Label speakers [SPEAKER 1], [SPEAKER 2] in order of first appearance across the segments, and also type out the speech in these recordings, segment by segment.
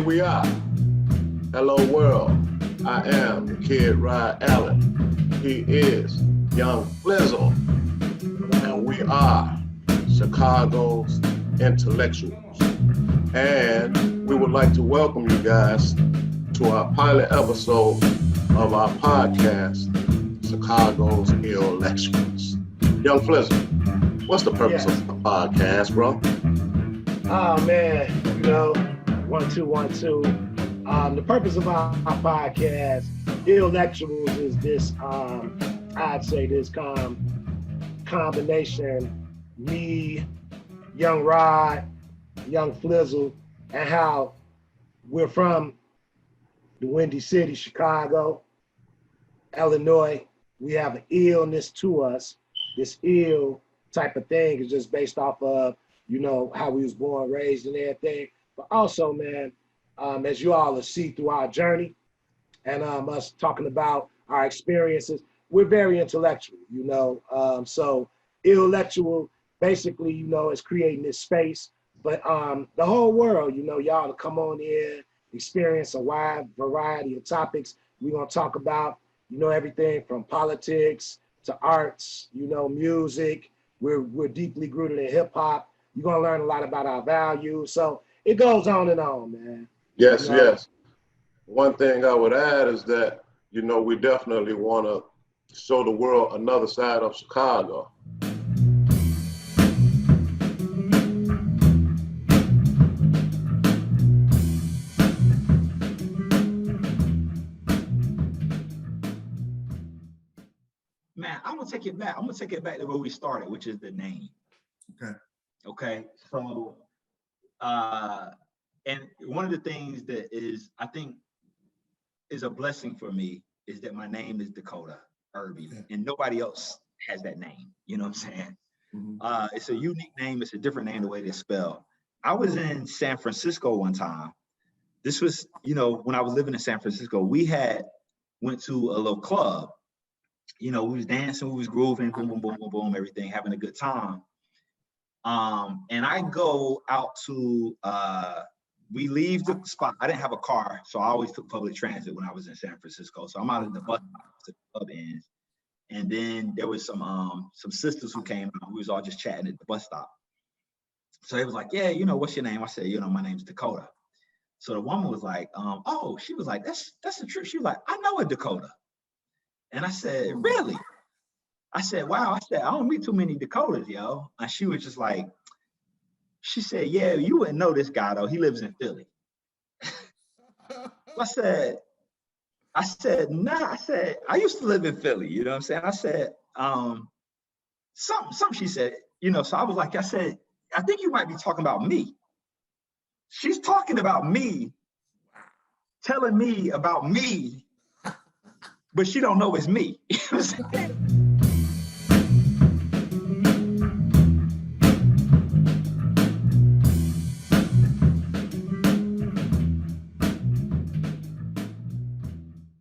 [SPEAKER 1] we are. Hello world. I am the kid Rodney Allen. He is Young Flizzy. And we are Chicago's intellectuals. And we would like to welcome you guys to our pilot episode of our podcast, Chicago's ILLectuals. Young Flizzy, what's the purpose of the podcast, bro?
[SPEAKER 2] Oh man, 1, 2, 1, 2. The purpose of our podcast, ILLectuals, is this, I'd say this combination, me, Young Rod, Young Flizzy, and how we're from the Windy City, Chicago, Illinois. We have an illness to us. This ill type of thing is just based off of, how we was born, raised, and everything. But also, man, as you all will see through our journey and us talking about our experiences, we're very intellectual, So ILLectual basically, is creating this space. But the whole world, y'all to come on in, experience a wide variety of topics. We're going to talk about, everything from politics to arts, music. We're deeply rooted in hip hop. You're going to learn a lot about our values. So it goes on and on, man.
[SPEAKER 1] Yes, yes. One thing I would add is that, we definitely want to show the world another side of Chicago.
[SPEAKER 3] Man, I'm gonna take it back. I'm gonna take it back to where we started, which is the name. Okay. So, and one of the things that I think is a blessing for me is that my name is Dakota Irby, and nobody else has that name. You know what I'm saying? Mm-hmm. It's a unique name. It's a different name the way it's spelled. I was in San Francisco one time. This was, when I was living in San Francisco, we went to a little club. We was dancing, we was grooving, boom, boom, boom, boom, boom, everything, having a good time. And I go out to, we leave the spot. I didn't have a car, so I always took public transit when I was in San Francisco. So I'm out of the bus stop to the club ends. And then there was some sisters who came out. We was all just chatting at the bus stop. So they was like, yeah, what's your name? I said, my name's Dakota. So the woman was like, she was like, that's the truth. She was like, I know a Dakota. And I said, really? I said, wow. I said, I don't meet too many Dakotas, yo. And she was just like, she said, yeah, you wouldn't know this guy, though. He lives in Philly. I said, nah. I said, I used to live in Philly. You know what I'm saying? I said, something she said, so I was like, I said, I think you might be talking about me. She's talking about me, telling me about me, but she don't know it's me. You know what I'm saying?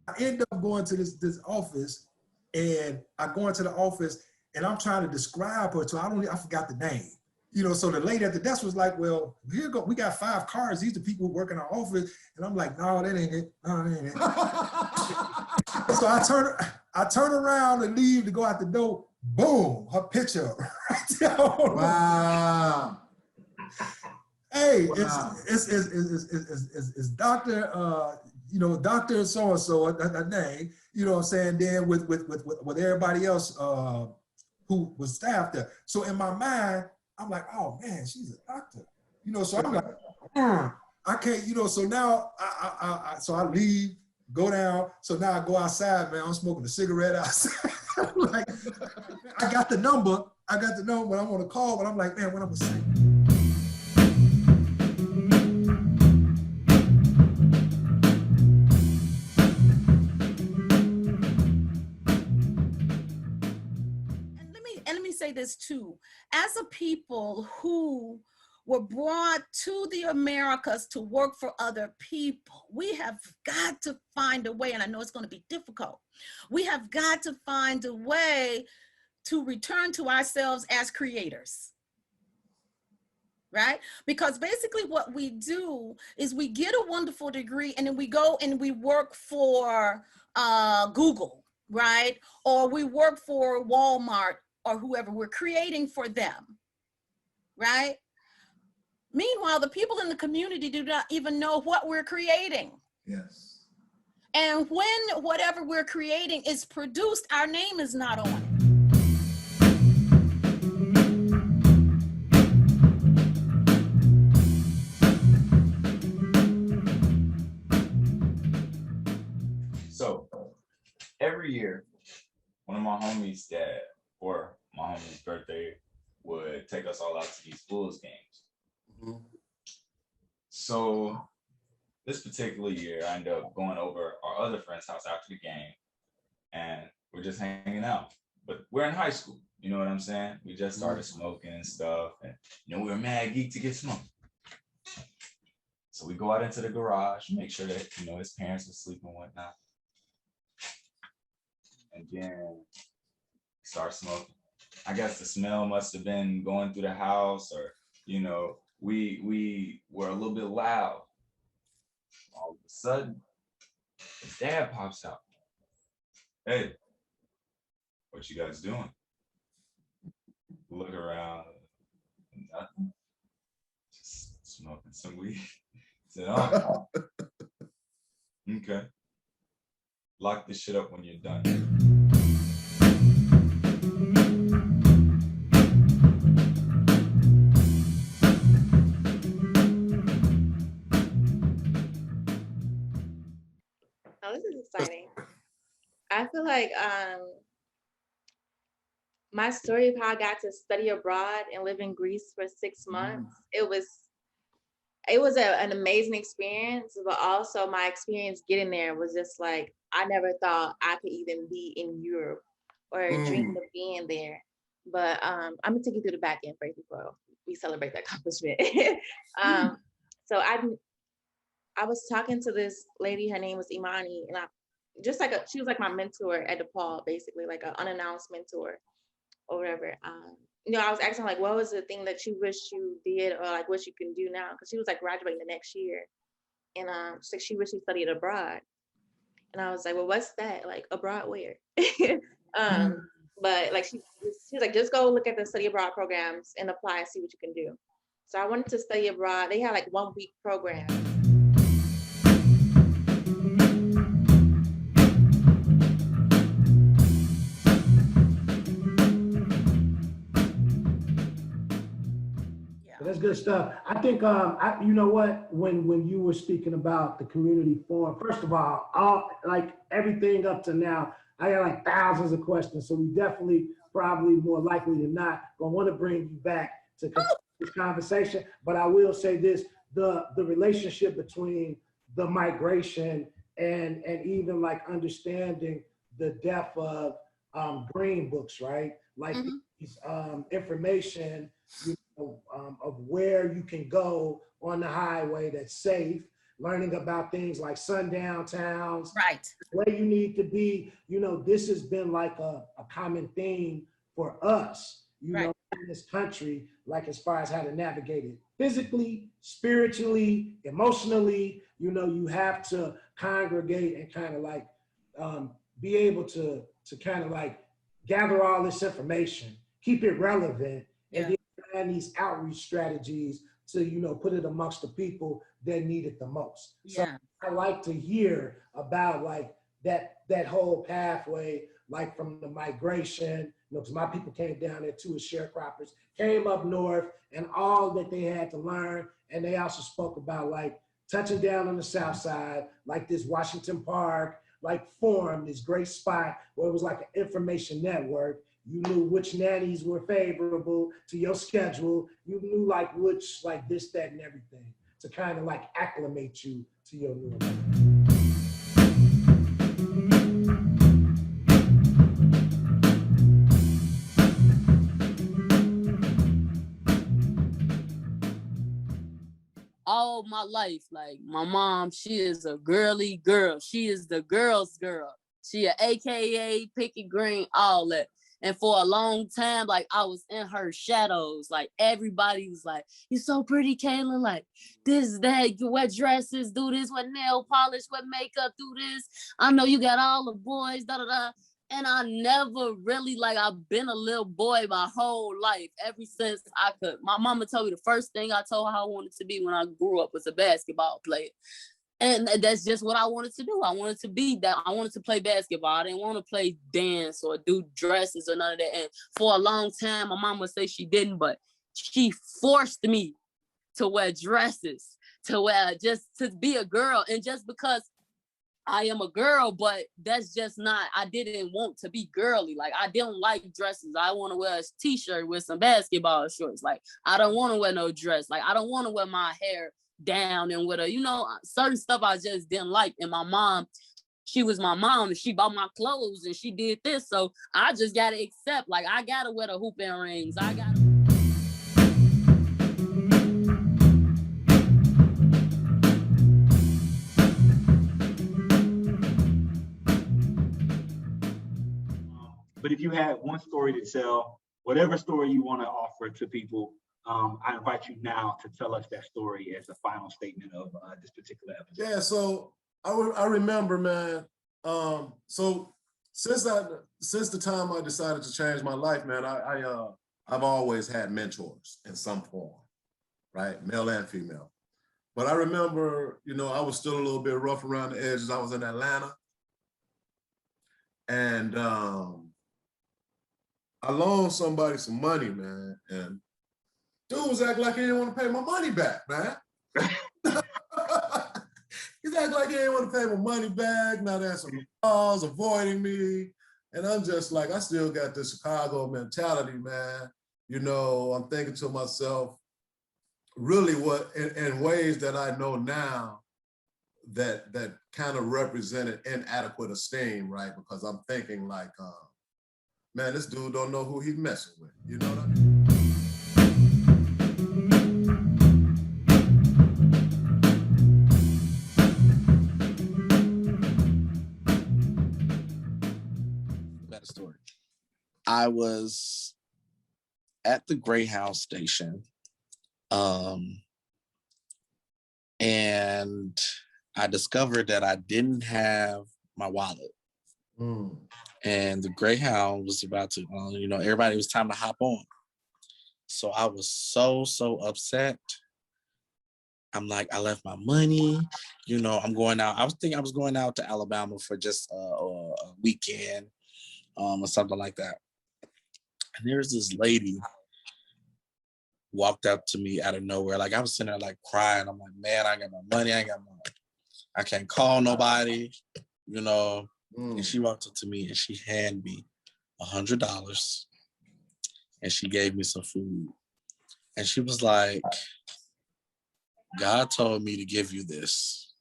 [SPEAKER 4] I end up going to this office, and I go into the office, and I'm trying to describe her, so I forgot the name. So the lady at the desk was like, well, we got 5 cars. These are the people who work in our office. And I'm like, no, that ain't it. No, that ain't it. So I turn around and leave to go out the door. Boom, her picture right there.
[SPEAKER 5] Wow.
[SPEAKER 4] Hey, wow. It's Dr. Dr. So-and-so, that name, what I'm saying, then with everybody else who was staffed there. So in my mind, I'm like, oh man, she's a doctor. So I'm like, I can't, so now I leave, go down. So now I go outside, man, I'm smoking a cigarette outside. Like, I got the number, but I'm on a call, but I'm like, man, what I'm gonna say?
[SPEAKER 6] And let me say this too. As a people who were brought to the Americas to work for other people, we have got to find a way, and I know it's going to be difficult. We have got to find a way to return to ourselves as creators. right? Because basically what we do is we get a wonderful degree and then we go and we work for Google, right? Or we work for Walmart or whoever. We're creating for them, right? Meanwhile, the people in the community do not even know what we're creating.
[SPEAKER 5] Yes.
[SPEAKER 6] And when whatever we're creating is produced, our name is not on it.
[SPEAKER 7] So every year, one of my homies' dad or my homie's birthday would take us all out to these Bulls games.
[SPEAKER 4] Mhm.
[SPEAKER 7] So this particular year, I ended up going over our other friend's house after the game, and we're just hanging out. But we're in high school, you know what I'm saying? We just started smoking and stuff, and we were mad geek to get smoked. So we go out into the garage, make sure that his parents are asleep and whatnot, and then start smoking. I guess the smell must have been going through the house, or we were a little bit loud. All of a sudden, his dad pops out. Hey, what you guys doing? Look around, nothing. Just smoking some weed. Said, oh, okay. Lock this shit up when you're done.
[SPEAKER 8] Oh, this is exciting. I feel like my story of how I got to study abroad and live in Greece for 6 months, it was an amazing experience, but also my experience getting there was just like, I never thought I could even be in Europe or dream of being there. But I'm gonna take you through the back end first before we celebrate that accomplishment. So I was talking to this lady, her name was Imani, and she was like my mentor at DePaul, basically like an unannounced mentor or whatever. I was asking like, what was the thing that you wish you did or like what you can do now? Because she was like graduating the next year, and she wished she studied abroad. And I was like, well, what's that? Like abroad where? But like she was like, just go look at the study abroad programs and apply and see what you can do. So I wanted to study abroad. They had like 1 week program.
[SPEAKER 2] That's good stuff. I think, you know what, when you were speaking about the community forum, first of all, like everything up to now, I got like thousands of questions. So we definitely, probably more likely than not, gonna want to bring you back to this conversation. But I will say this, the relationship between the migration and even like understanding the depth of green books, right? Like these information, of where you can go on the highway that's safe, learning about things like sundown towns,
[SPEAKER 6] right?
[SPEAKER 2] Where you need to be. This has been like a common theme for us, in this country, like as far as how to navigate it physically, spiritually, emotionally. You have to congregate and kind of like be able to kind of like gather all this information, keep it relevant, and these outreach strategies to put it amongst the people that need it the most. So I like to hear about like that whole pathway, like from the migration, because my people came down there too as sharecroppers, came up north and all that they had to learn. And they also spoke about like touching down on the south side, like this Washington Park, like formed this great spot where it was like an information network. You knew which nannies were favorable to your schedule. You knew like which, like this, that, and everything to kind of like acclimate you to your new life.
[SPEAKER 9] All my life, like my mom, she is a girly girl. She is the girl's girl. She a AKA picky green, all that. And for a long time, like I was in her shadows. Like everybody was like, "You're so pretty, Kayla. Like this, that, you wear dresses, do this, wear nail polish, wear makeup, do this. I know you got all the boys, da da da." And I never really, like, I've been a little boy my whole life, ever since I could. My mama told me the first thing I told her I wanted to be when I grew up was a basketball player. And that's just what I wanted to do. I wanted to be that. I wanted to play basketball. I didn't want to play dance or do dresses or none of that. And for a long time, my mom would say she didn't, but she forced me to wear dresses, to wear, just to be a girl. And just because I am a girl, but that's just not, I didn't want to be girly. Like, I didn't like dresses. I want to wear a t-shirt with some basketball shorts. Like, I don't want to wear no dress. Like, I don't want to wear my hair down and with a, you know, certain stuff I just didn't like. And my mom, she was my mom, and she bought my clothes and she did this. So I just got to accept, like, I got to wear the hoop and rings. I got to.
[SPEAKER 3] But if you had one story to tell, whatever story you want to offer to people, I invite you now to tell us that story as the final statement of this particular episode.
[SPEAKER 5] Yeah, so I remember, man. So since the time I decided to change my life, man, I've always had mentors in some form, right, male and female. But I remember, you know, I was still a little bit rough around the edges. I was in Atlanta, and I loaned somebody some money, man, and dude was acting like he didn't want to pay my money back, man. He's acting like he didn't want to pay my money back, not answering calls, avoiding me. And I'm just like, I still got this Chicago mentality, man. You know, I'm thinking to myself, really what, in ways that I know now that kind of represented inadequate esteem, right? Because I'm thinking like, man, this dude don't know who he's messing with. You know what I mean?
[SPEAKER 10] Better story. I was at the Greyhound station, and I discovered that I didn't have my wallet. And the Greyhound was about to, you know, everybody was time to hop on. So I was so upset. I'm like, I left my money, you know, I'm going out. I was thinking I was going out to Alabama for just a weekend or something like that. And there's this lady walked up to me out of nowhere. Like, I was sitting there like crying. I'm like, man, I got my money. I ain't got money. I can't call nobody, you know. And she walked up to me and she handed me $100 and she gave me some food. And she was like, God told me to give you this.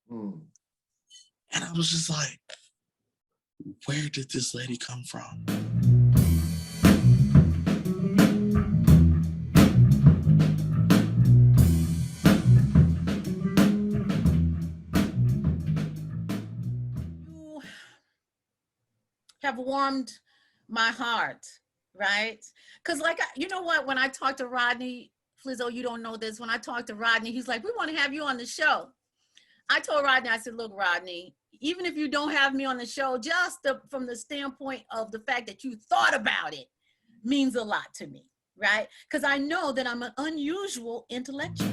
[SPEAKER 10] And I was just like, where did this lady come from?
[SPEAKER 6] Have warmed my heart, right? Because like, you know what, when I talked to Rodney, Flizzo, you don't know this, when I talked to Rodney, he's like, we want to have you on the show. I told Rodney, I said, look, Rodney, even if you don't have me on the show, just from the standpoint of the fact that you thought about it means a lot to me, right? Because I know that I'm an unusual intellectual.